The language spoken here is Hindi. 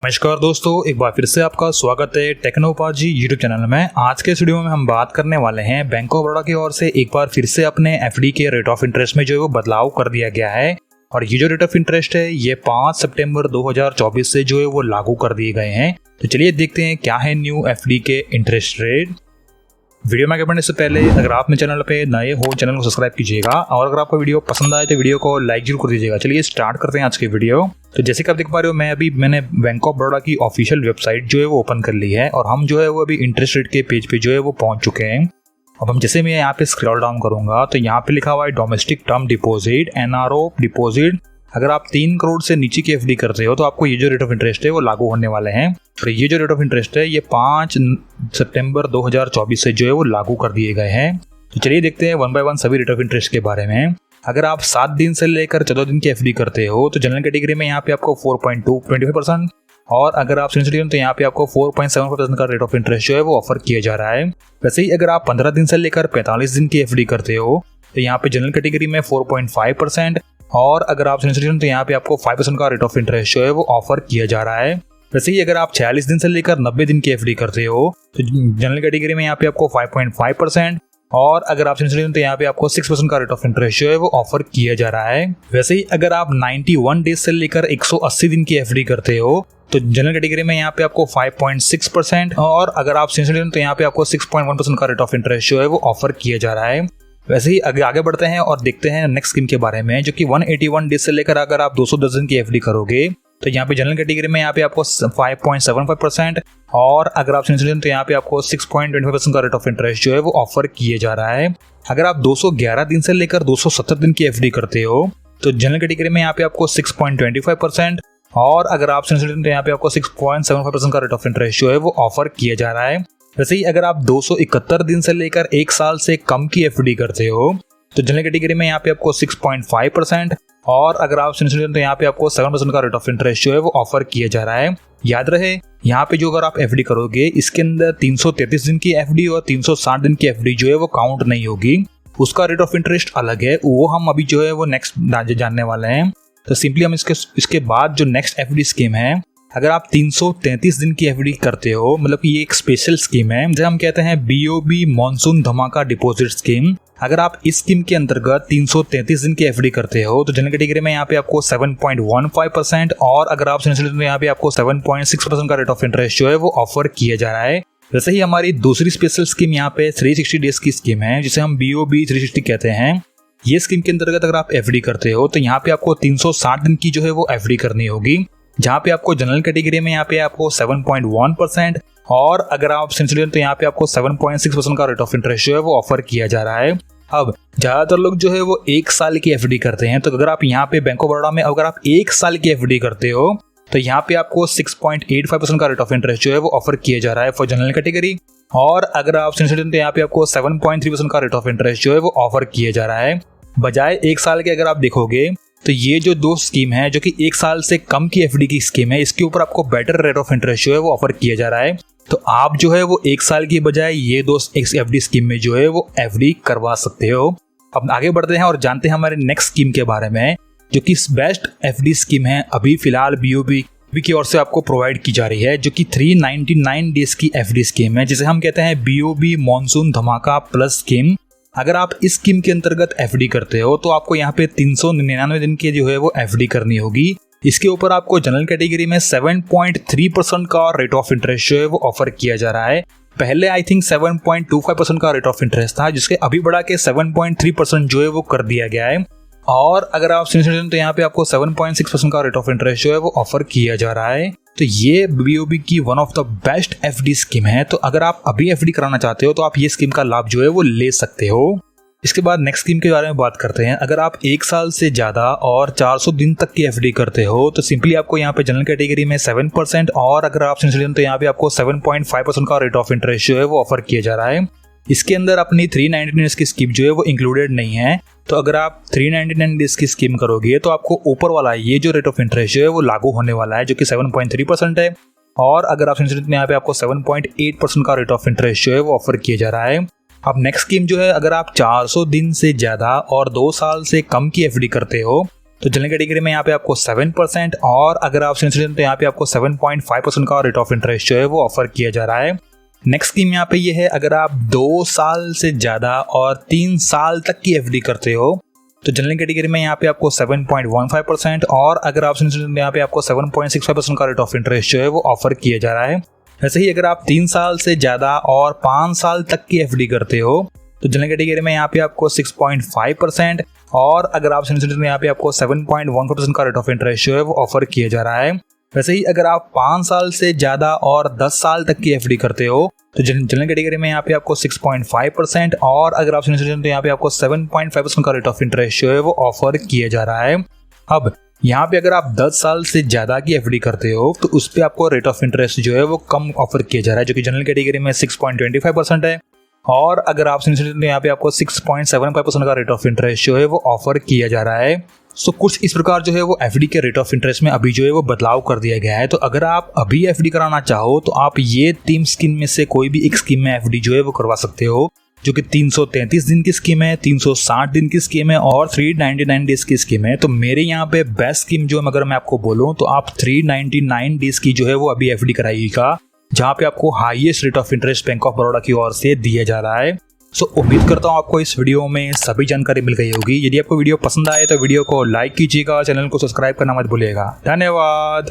नमस्कार दोस्तों, एक बार फिर से आपका स्वागत है टेक्नोपाजी यूट्यूब चैनल में। आज के इस वीडियो में हम बात करने वाले हैं बैंक ऑफ बड़ौदा की ओर से एक बार फिर से अपने एफडी के रेट ऑफ इंटरेस्ट में जो है वो बदलाव कर दिया गया है। और ये जो रेट ऑफ इंटरेस्ट है ये 5 सितंबर 2024 से जो है वो लागू कर दिए गए हैं। तो चलिए देखते हैं क्या है न्यू एफडी के इंटरेस्ट रेट। वीडियो में आगे बढ़ने से पहले अगर आप मेरे चैनल पे नए हो चैनल को सब्सक्राइब कीजिएगा, और अगर आपको वीडियो पसंद आए तो वीडियो को लाइक जरूर कर दीजिएगा। चलिए स्टार्ट करते हैं आज की वीडियो। तो जैसे कि आप देख पा रहे हो मैंने बैंक ऑफ बड़ौदा की ऑफिशियल वेबसाइट जो है वो ओपन कर ली है, और हम जो है वो अभी इंटरेस्ट रेट के पेज पे जो है वो पहुंच चुके हैं। अब हम जैसे मैं यहाँ पे स्क्रॉल डाउन करूंगा तो यहाँ पे लिखा हुआ है domestic term deposit NRO deposit. अगर आप 3 करोड़ से नीचे की एफडी करते हो तो आपको ये जो रेट ऑफ इंटरेस्ट है वो लागू होने वाले हैं। और ये जो रेट ऑफ इंटरेस्ट है ये 5 सितंबर 2024 से जो है वो लागू कर दिए गए हैं। तो चलिए देखते हैं वन बाय वन सभी रेट ऑफ इंटरेस्ट के बारे में। अगर आप 7 दिन से लेकर 14 दिन की एफडी करते हो तो जनरल कैटेगरी में यहाँ पे आपको 4.25%, और अगर आप सीनियर सिटीजन तो यहाँ पे आपको 4.75% का रेट ऑफ इंटरेस्ट जो है वो ऑफर किया जा रहा है। वैसे ही अगर आप 15 दिन से लेकर 45 दिन की एफडी करते हो तो यहाँ पे जनरल कैटेगरी में 4.5%, और अगर आप सीनियर सिटीजन तो यहाँ पे आपको 5% का रेट ऑफ इंटरेस्ट जो है वो ऑफर किया जा रहा है। वैसे ही अगर आप 46 दिन से लेकर 90 दिन की एफडी करते हो तो जनरल कैटेगरी में यहाँ पे आपको 5.5%, और अगर आप सीनियर सिटीजन तो यहाँ पे आपको 6% का रेट ऑफ इंटरेस्ट जो है वो ऑफर किया जा रहा है। वैसे ही अगर आप 91 डेज से लेकर 180 दिन की एफडी करते हो तो जनरल कैटेगरी में यहाँ पे आपको 5.6%, और अगर आप सीनियर सिटीजन तो यहाँ पे आपको 6.1% का रेट ऑफ इंटरेस्ट जो है वो ऑफर किया जा रहा है। वैसे ही आगे बढ़ते हैं और देखते हैं नेक्स्ट स्कीम के बारे में, जो कि 181 डेज से लेकर अगर आप 210 दिन की एफडी करोगे तो यहाँ पे जनरल कैटेगरी में यहाँ पे आपको 5.75%, और अगर आप सीनियर सिटीजन तो यहाँ पे आपको 6.25% का रेट ऑफ इंटरेस्ट जो है वो ऑफर किए जा रहा है। अगर आप 211 दिन से लेकर 270 दिन की एफडी करते हो तो जनरल कैटेगरी में यहाँ पे आपको 6.25%, और अगर आप सीनियर सिटीजन तो यहाँ पे आपको 6.75% का रेट ऑफ इंटरेस्ट जो है वो ऑफर किया जा रहा है। वैसे ही अगर आप 271 दिन से लेकर 1 साल से कम की एफडी करते हो तो जनरल कैटेगरी में यहाँ पे आपको 6.5%, और अगर आप सीनियर सिटीजन तो यहाँ पे आपको 7% का रेट ऑफ इंटरेस्ट जो है वो ऑफर किया जा रहा है। याद रहे यहाँ पे जो अगर आप एफडी करोगे इसके अंदर 333 दिन की एफडी और 360 दिन की एफडी जो है वो काउंट नहीं होगी, उसका रेट ऑफ इंटरेस्ट अलग है, वो हम अभी जो है वो नेक्स्ट जानने वाले हैं। तो सिंपली हम इसके बाद जो नेक्स्ट एफडी स्कीम है, अगर आप 333 दिन की एफडी करते हो, मतलब कि ये एक स्पेशल स्कीम है जिसे हम कहते हैं बीओबी मॉनसून धमाका डिपॉजिट स्कीम। अगर आप इस स्कीम के अंतर्गत 333 दिन की एफडी करते हो तो जनरल कैटेगरी में यहाँ पे आपको 7.15%, और अगर आप सीनियर सिटीजन तो यहाँ पे आपको 7.6% का रेट ऑफ इंटरेस्ट जो है वो ऑफर किया जा रहा है। वैसे ही हमारी दूसरी स्पेशल स्कीम यहाँ पे 360 डेज की स्कीम है जिसे हम बीओबी 360 कहते हैं। ये स्कीम के अंतर्गत अगर आप एफडी करते हो तो यहाँ पे आपको 360 दिन की जो है वो एफडी करनी होगी, जहाँ पे आपको जनरल कैटेगरी में यहाँ पे आपको 7.1%, और अगर आप सीनियर सिटीजन तो यहाँ पे आपको 7.6% का रेट ऑफ इंटरेस्ट जो है वो ऑफर किया जा रहा है। अब ज्यादातर लोग जो है वो 1 साल की एफडी करते हैं, तो अगर आप यहाँ पे बैंक ऑफ बड़ौदा में अगर आप 1 साल की एफडी करते हो तो यहाँ पे आपको 6.85% का रेट ऑफ इंटरेस्ट जो है वो ऑफर किया जा रहा है फॉर जनरल कैटेगरी, और अगर आप सीनियर सिटीजन तो यहाँ पे आपको 7.3% का रेट ऑफ इंटरेस्ट जो है वो ऑफर किया जा रहा है। बजाय 1 साल के अगर आप देखोगे तो ये जो 2 स्कीम है जो कि 1 साल से कम की एफडी की स्कीम है, इसके ऊपर आपको बेटर रेट ऑफ इंटरेस्ट जो है वो ऑफर किया जा रहा है। तो आप जो है वो 1 साल की बजाय ये 2 एफडी स्कीम में जो है वो एफडी करवा सकते हो। अब आगे बढ़ते हैं और जानते हैं हमारे नेक्स्ट स्कीम के बारे में, जो कि बेस्ट एफडी स्कीम है अभी फिलहाल बीओबी की ओर से आपको प्रोवाइड की जा रही है, जो कि 399 डेज की एफडी स्कीम है जिसे हम कहते हैं बीओबी मॉनसून धमाका प्लस स्कीम। अगर आप इस स्कीम के अंतर्गत एफडी करते हो तो आपको यहाँ पे 399 दिन की जो है वो एफडी करनी होगी। इसके ऊपर आपको जनरल कैटेगरी में 7.3% का रेट ऑफ इंटरेस्ट जो है वो ऑफर किया जा रहा है। पहले आई थिंक 7.25% का रेट ऑफ इंटरेस्ट था, जिसके अभी बढ़ा के 7.3% जो है वो कर दिया गया है। और अगर आप सीनियर सिटीजन तो यहाँ पे आपको 7.6% का रेट ऑफ इंटरेस्ट जो है वो ऑफर किया जा रहा है। तो ये बीओबी की one of the best FD scheme है। तो अगर आप अभी एफडी कराना चाहते हो तो आप ये स्कीम का लाभ जो है वो ले सकते हो। इसके बाद नेक्स्ट स्कीम के बारे में बात करते हैं। अगर आप 1 साल से ज्यादा और 400 दिन तक की एफडी करते हो तो सिंपली आपको यहाँ पे जनरल कैटेगरी में 7%, और अगर आप सीनियर सिटीजन तो यहाँ पे आपको 7.5% का रेट ऑफ इंटरेस्ट जो है वो ऑफर किया जा रहा है। इसके अंदर अपनी 399 डेज की स्कीम जो है वो इंक्लूडेड नहीं है। तो अगर आप 399 डेज की स्कीम करोगे तो आपको ऊपर वाला ये जो रेट ऑफ इंटरेस्ट जो है वो लागू होने वाला है, जो कि 7.3% है, और अगर आप यहाँ पे आपको 7.8% का रेट ऑफ इंटरेस्ट जो है वो ऑफर किया जा रहा है। अब नेक्स्ट स्कीम जो है, अगर आप 400 दिन से ज्यादा और 2 साल से कम की एफडी करते हो तो जनरल कैटेगरी में यहाँ पे आपको 7% और अगर आप सीनियर सिटीजन तो यहाँ पे आपको 7.5% का रेट ऑफ इंटरेस्ट जो है वो ऑफर किया जा रहा है। नेक्स्ट स्कीम यहाँ पे ये है, अगर आप 2 साल से ज़्यादा और 3 साल तक की एफडी करते हो तो जनरल कैटेगरी में यहाँ पे आपको 7.15% और अगर आप सीनियर सिटीजन यहाँ पे आपको 7.65% का रेट ऑफ इंटरेस्ट जो है वो ऑफर किया जा रहा है। वैसे ही अगर आप 3 साल से ज़्यादा और 5 साल तक की एफडी करते हो तो जनरल कैटेगरी में यहाँ पे आपको 6.5% और अगर आप सीनियर सिटीजन यहाँ पे आपको 7.15% का रेट ऑफ इंटरेस्ट जो है वो ऑफर किया जा रहा है। वैसे ही अगर आप 5 साल से ज़्यादा और 10 साल तक की एफडी करते हो तो जनरल कैटेगरी में यहाँ पे आपको 6.5% और अगर आप सीनियर सिटीजन तो यहाँ पे आपको 7.5% का रेट ऑफ इंटरेस्ट जो है वो ऑफर किया जा रहा है। अब यहाँ पे अगर आप 10 साल से ज़्यादा की एफडी करते हो तो उस पर आपको रेट ऑफ इंटरेस्ट जो है वो कम ऑफर किया जा रहा है, जो कि जनरल कैटेगरी में 6.25% है और अगर आप सीनियर सिटीजन तो यहाँ पे आपको 6.75% का रेट ऑफ इंटरेस्ट जो है वो ऑफर किया जा रहा है। सो कुछ इस प्रकार जो है वो एफडी के रेट ऑफ इंटरेस्ट में अभी जो है वो बदलाव कर दिया गया है। तो अगर आप अभी एफडी कराना चाहो तो आप ये 3 स्कीम में से कोई भी एक स्कीम में एफडी जो है वो करवा सकते हो, जो कि 333 दिन की स्कीम है, 360 दिन की स्कीम है और 399 डेज की स्कीम है। तो मेरे यहाँ पे बेस्ट स्कीम जो अगर मैं आपको बोलूँ तो आप 399 डेज की जो है वो अभी एफडी कराइएगा, जहाँ पे आपको highest rate of interest bank of Baroda की ओर से दिया जा रहा है। सो उम्मीद करता हूँ आपको इस वीडियो में सभी जानकारी मिल गई होगी। यदि आपको वीडियो पसंद आए तो वीडियो को लाइक कीजिएगा, चैनल को सब्सक्राइब करना मत भूलिएगा। धन्यवाद।